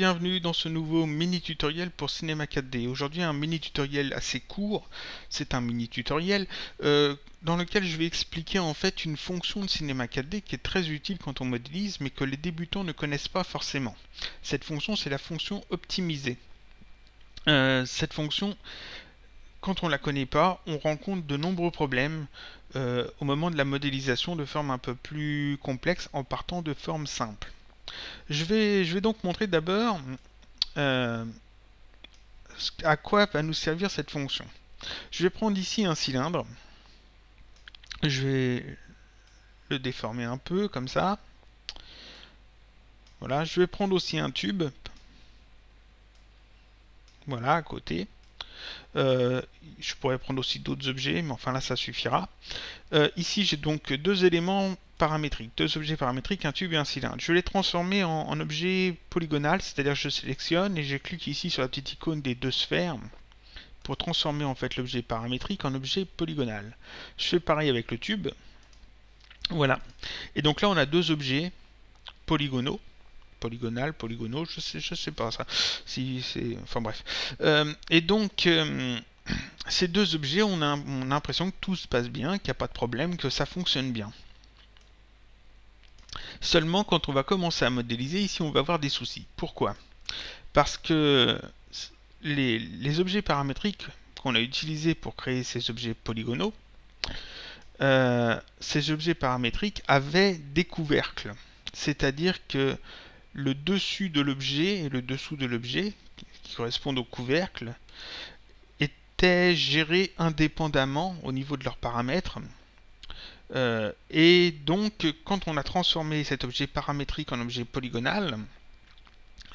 bienvenue dans ce nouveau mini tutoriel pour Cinema 4D. Aujourd'hui un mini tutoriel assez court, c'est un mini tutoriel dans lequel je vais expliquer en fait une fonction de Cinema 4D qui est très utile quand on modélise mais que les débutants ne connaissent pas forcément. Cette fonction c'est la fonction optimiser. Cette fonction, quand on ne la connaît pas, on rencontre de nombreux problèmes au moment de la modélisation de formes un peu plus complexes en partant de formes simples. Je vais donc montrer d'abord à quoi va nous servir cette fonction. Je vais prendre ici un cylindre. Je vais le déformer un peu comme ça. Voilà, je vais prendre aussi un tube. Voilà, à côté. Je pourrais prendre aussi d'autres objets, mais enfin là ça suffira. Ici j'ai donc deux éléments paramétriques, deux objets paramétriques, un tube et un cylindre. Je vais les transformer en objet polygonal, c'est-à-dire que je sélectionne et je clique ici sur la petite icône des deux sphères pour transformer en fait l'objet paramétrique en objet polygonal. Je fais pareil avec le tube. Voilà. Et donc là on a deux objets polygonaux. Polygonaux, je sais pas ça. Si c'est, enfin bref. Et donc ces deux objets, on a l'impression que tout se passe bien, qu'il n'y a pas de problème, que ça fonctionne bien. Seulement, quand on va commencer à modéliser, ici, on va avoir des soucis. Pourquoi? Parce que les objets paramétriques qu'on a utilisés pour créer ces objets polygonaux, ces objets paramétriques avaient des couvercles. C'est-à-dire que le dessus de l'objet et le dessous de l'objet, qui correspondent au couvercle, étaient gérés indépendamment au niveau de leurs paramètres. Et donc, quand on a transformé cet objet paramétrique en objet polygonal,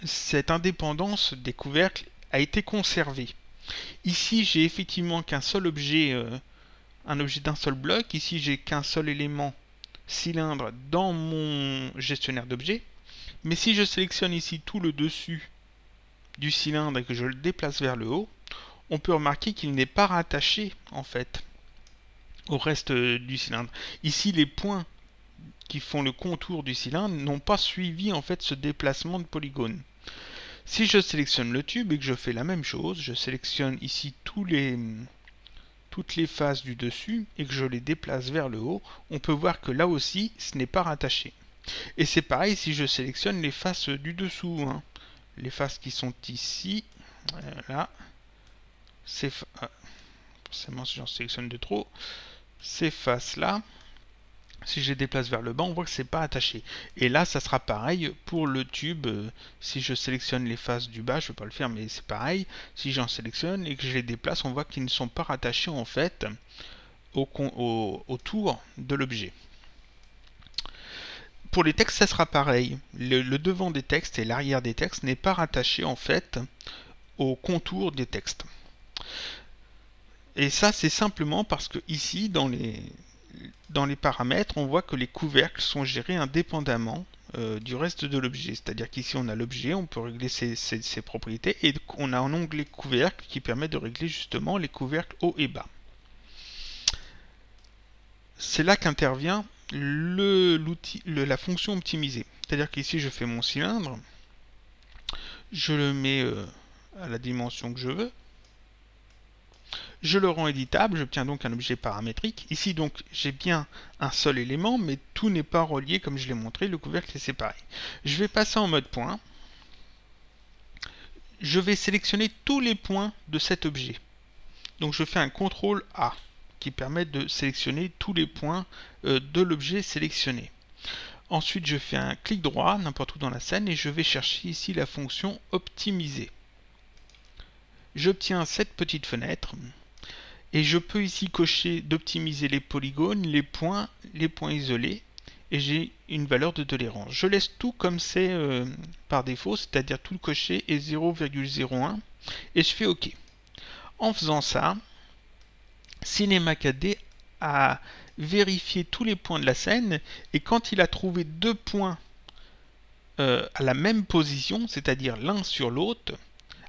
cette indépendance des couvercles a été conservée. Ici, j'ai effectivement qu'un seul objet, un objet d'un seul bloc. Ici, j'ai qu'un seul élément cylindre dans mon gestionnaire d'objets. Mais si je sélectionne ici tout le dessus du cylindre et que je le déplace vers le haut, on peut remarquer qu'il n'est pas rattaché en fait au reste du cylindre. Ici, les points qui font le contour du cylindre n'ont pas suivi en fait ce déplacement de polygone. Si je sélectionne le tube et que je fais la même chose, je sélectionne ici toutes les faces du dessus et que je les déplace vers le haut, on peut voir que là aussi, ce n'est pas rattaché. Et c'est pareil si je sélectionne les faces du dessous. Les faces qui sont ici, là, forcément si j'en sélectionne de trop, ces faces-là, si je les déplace vers le bas, on voit que c'est pas attaché. Et là, ça sera pareil pour le tube. Si je sélectionne les faces du bas, je ne vais pas le faire, mais c'est pareil. Si j'en sélectionne et que je les déplace, on voit qu'ils ne sont pas rattachés en fait autour de l'objet. Pour les textes, ça sera pareil. Le devant des textes et l'arrière des textes n'est pas rattaché en fait au contour des textes. Et ça, c'est simplement parce que ici, dans les paramètres, on voit que les couvercles sont gérés indépendamment du reste de l'objet. C'est-à-dire qu'ici, on a l'objet, on peut régler ses propriétés, et on a un onglet couvercle qui permet de régler justement les couvercles haut et bas. C'est là qu'intervient la fonction optimisée. C'est-à-dire qu'ici, je fais mon cylindre, je le mets à la dimension que je veux, je le rends éditable, j'obtiens donc un objet paramétrique. Ici donc j'ai bien un seul élément, mais tout n'est pas relié comme je l'ai montré, le couvercle est séparé. Je vais passer en mode point. Je vais sélectionner tous les points de cet objet. Donc je fais un CTRL A qui permet de sélectionner tous les points de l'objet sélectionné. Ensuite je fais un clic droit n'importe où dans la scène et je vais chercher ici la fonction optimiser. J'obtiens cette petite fenêtre. Et je peux ici cocher d'optimiser les polygones, les points isolés, et j'ai une valeur de tolérance. Je laisse tout comme c'est par défaut, c'est-à-dire tout coché est 0,01, et je fais OK. En faisant ça, Cinema 4D a vérifié tous les points de la scène, et quand il a trouvé deux points à la même position, c'est-à-dire l'un sur l'autre,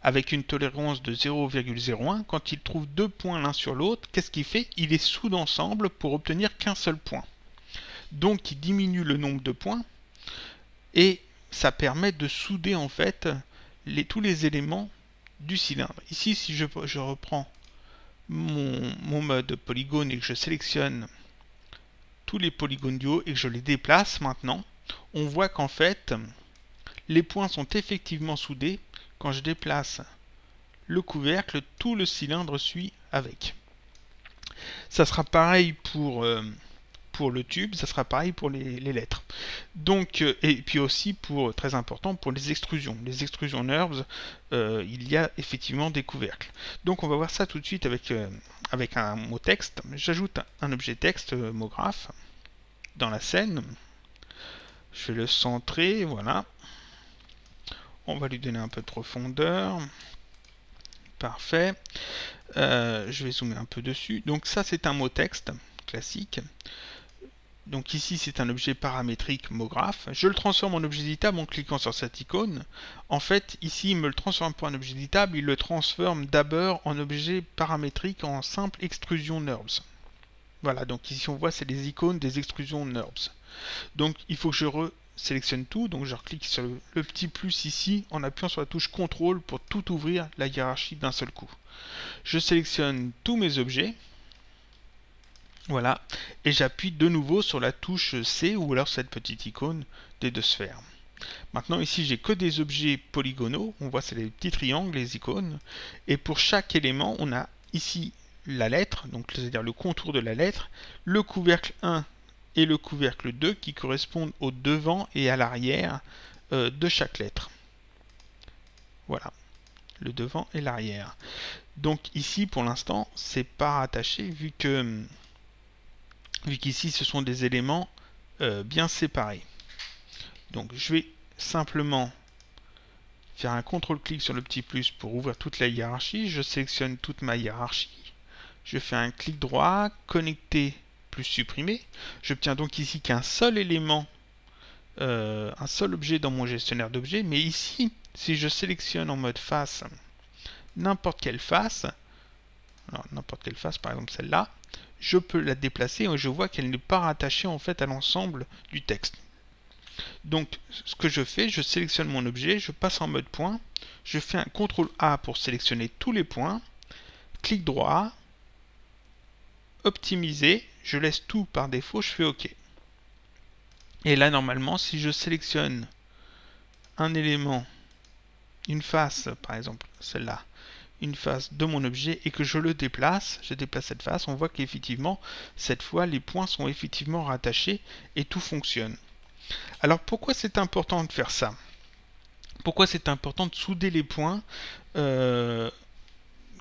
avec une tolérance de 0,01, quand il trouve deux points l'un sur l'autre, qu'est-ce qu'il fait? Il les soude ensemble pour obtenir qu'un seul point. Donc il diminue le nombre de points et ça permet de souder en fait tous les éléments du cylindre. Ici, si je reprends mon mode polygone et que je sélectionne tous les polygones du haut et que je les déplace maintenant, on voit qu'en fait, les points sont effectivement soudés. Quand je déplace le couvercle, tout le cylindre suit avec. Ça sera pareil pour le tube, ça sera pareil pour les lettres. Donc, et puis aussi, très important, pour les extrusions. Les extrusions NURBS, il y a effectivement des couvercles. Donc on va voir ça tout de suite avec un mot texte. J'ajoute un objet texte, mot graphe, dans la scène. Je vais le centrer, voilà. On va lui donner un peu de profondeur. Parfait. Je vais zoomer un peu dessus. Donc ça, c'est un mot texte classique. Donc ici, c'est un objet paramétrique mot graphe. Je le transforme en objet éditable en cliquant sur cette icône. En fait, ici, il me le transforme pas en objet éditable, il le transforme d'abord en objet paramétrique en simple extrusion NURBS. Voilà, donc ici on voit, c'est les icônes des extrusions NURBS. Donc il faut que je sélectionne tout, donc je reclique sur le petit plus ici en appuyant sur la touche CTRL pour tout ouvrir la hiérarchie d'un seul coup. Je sélectionne tous mes objets, voilà, et j'appuie de nouveau sur la touche C ou alors cette petite icône des deux sphères. Maintenant ici j'ai que des objets polygonaux, on voit c'est les petits triangles, les icônes, et pour chaque élément on a ici la lettre, donc c'est-à-dire le contour de la lettre, le couvercle 1 et le couvercle 2 qui correspondent au devant et à l'arrière de chaque lettre. Voilà, le devant et l'arrière. Donc ici pour l'instant c'est pas rattaché vu qu'ici ce sont des éléments bien séparés. Donc je vais simplement faire un CTRL-clic sur le petit plus pour ouvrir toute la hiérarchie. Je sélectionne toute ma hiérarchie. Je fais un clic droit, connecter plus supprimer. J'obtiens donc ici qu'un seul élément, un seul objet dans mon gestionnaire d'objets. Mais ici, si je sélectionne en mode face, n'importe quelle face, alors n'importe quelle face, par exemple celle-là, je peux la déplacer et je vois qu'elle n'est pas rattachée en fait à l'ensemble du texte. Donc ce que je fais, je sélectionne mon objet, je passe en mode point, je fais un CTRL A pour sélectionner tous les points, clic droit, optimiser, je laisse tout par défaut, je fais OK. Et là normalement si je sélectionne un élément, une face par exemple, celle-là, une face de mon objet et que je le déplace, je déplace cette face, on voit qu'effectivement cette fois les points sont effectivement rattachés et tout fonctionne. Alors pourquoi c'est important de faire ça? Pourquoi c'est important de souder les points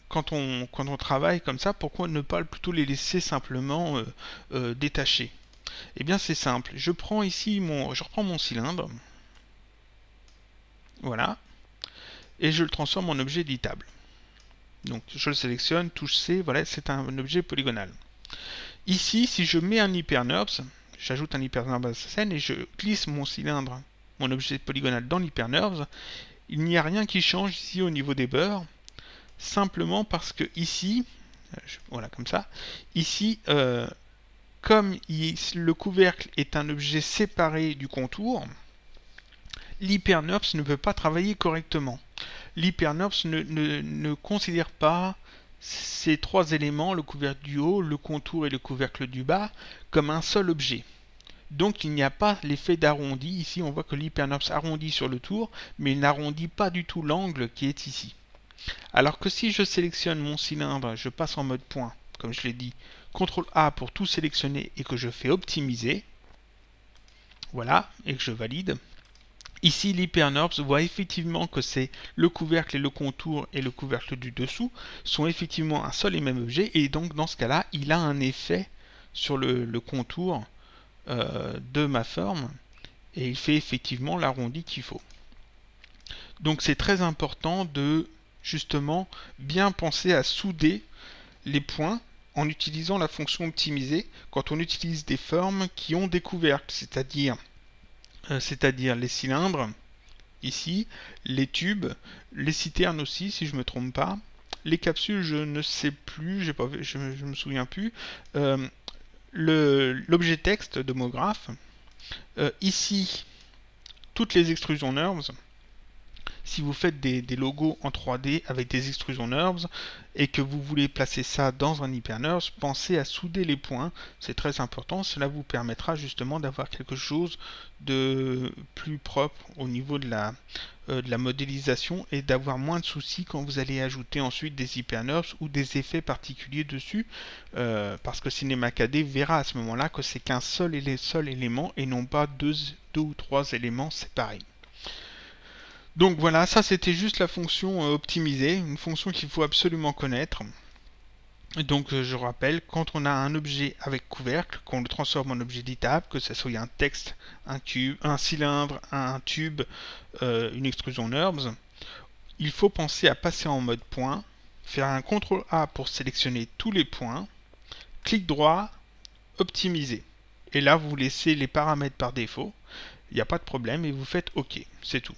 quand on travaille comme ça? Pourquoi ne pas plutôt les laisser simplement détachés? Eh bien c'est simple, je reprends mon cylindre, voilà, et je le transforme en objet éditable. Donc je le sélectionne, touche C, voilà, c'est un objet polygonal. Ici, si je mets un hyperNURBS, j'ajoute un hyperNURBS à cette scène et je glisse mon cylindre, mon objet polygonal dans l'hyperNURBS, il n'y a rien qui change ici au niveau des bords, simplement parce que ici, voilà comme ça, ici, comme le couvercle est un objet séparé du contour, l'hyperNURBS ne peut pas travailler correctement. L'hyperNURBS ne considère pas ces trois éléments, le couvercle du haut, le contour et le couvercle du bas, comme un seul objet. Donc il n'y a pas l'effet d'arrondi. Ici on voit que l'hyperNURBS arrondit sur le tour, mais il n'arrondit pas du tout l'angle qui est ici. Alors que si je sélectionne mon cylindre, je passe en mode point, comme je l'ai dit, CTRL A pour tout sélectionner et que je fais optimiser, voilà, et que je valide. Ici, l'hyperNURBS voit effectivement que c'est le couvercle et le contour et le couvercle du dessous sont effectivement un seul et même objet, et donc dans ce cas-là, il a un effet sur le contour de ma forme, et il fait effectivement l'arrondi qu'il faut. Donc c'est très important de justement bien penser à souder les points en utilisant la fonction optimiser quand on utilise des formes qui ont des couvercles, c'est-à-dire les cylindres, ici, les tubes, les citernes aussi, si je ne me trompe pas, les capsules, je ne sais plus, je ne me souviens plus, l'objet texte de mot graphe, ici, toutes les extrusions NURBS, si vous faites des logos en 3D avec des extrusion NURBS et que vous voulez placer ça dans un HyperNURBS, pensez à souder les points, c'est très important, cela vous permettra justement d'avoir quelque chose de plus propre au niveau de la modélisation et d'avoir moins de soucis quand vous allez ajouter ensuite des HyperNURBS ou des effets particuliers dessus, parce que Cinema 4D verra à ce moment-là que c'est qu'un seul élément et non pas deux ou trois éléments séparés. Donc voilà, ça c'était juste la fonction optimisée, une fonction qu'il faut absolument connaître. Donc je rappelle, quand on a un objet avec couvercle, qu'on le transforme en objet éditable, que ce soit un texte, un cube, un cylindre, un tube, une extrusion NURBS, il faut penser à passer en mode point, faire un CTRL A pour sélectionner tous les points, clic droit, optimiser. Et là vous laissez les paramètres par défaut, il n'y a pas de problème et vous faites OK, c'est tout.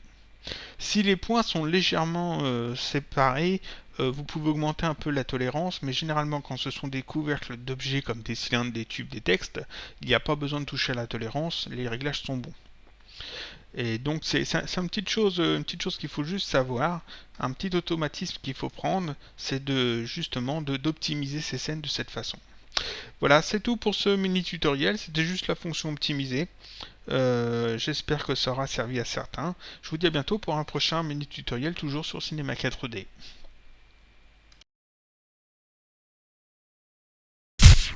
Si les points sont légèrement séparés, vous pouvez augmenter un peu la tolérance, mais généralement quand ce sont des couvercles d'objets comme des cylindres, des tubes, des textes, il n'y a pas besoin de toucher à la tolérance, les réglages sont bons. Et donc c'est une petite chose qu'il faut juste savoir, un petit automatisme qu'il faut prendre, c'est justement d'optimiser ces scènes de cette façon. Voilà, c'est tout pour ce mini tutoriel, c'était juste la fonction optimisée. J'espère que ça aura servi à certains. Je vous dis à bientôt pour un prochain mini tutoriel toujours sur Cinema 4D.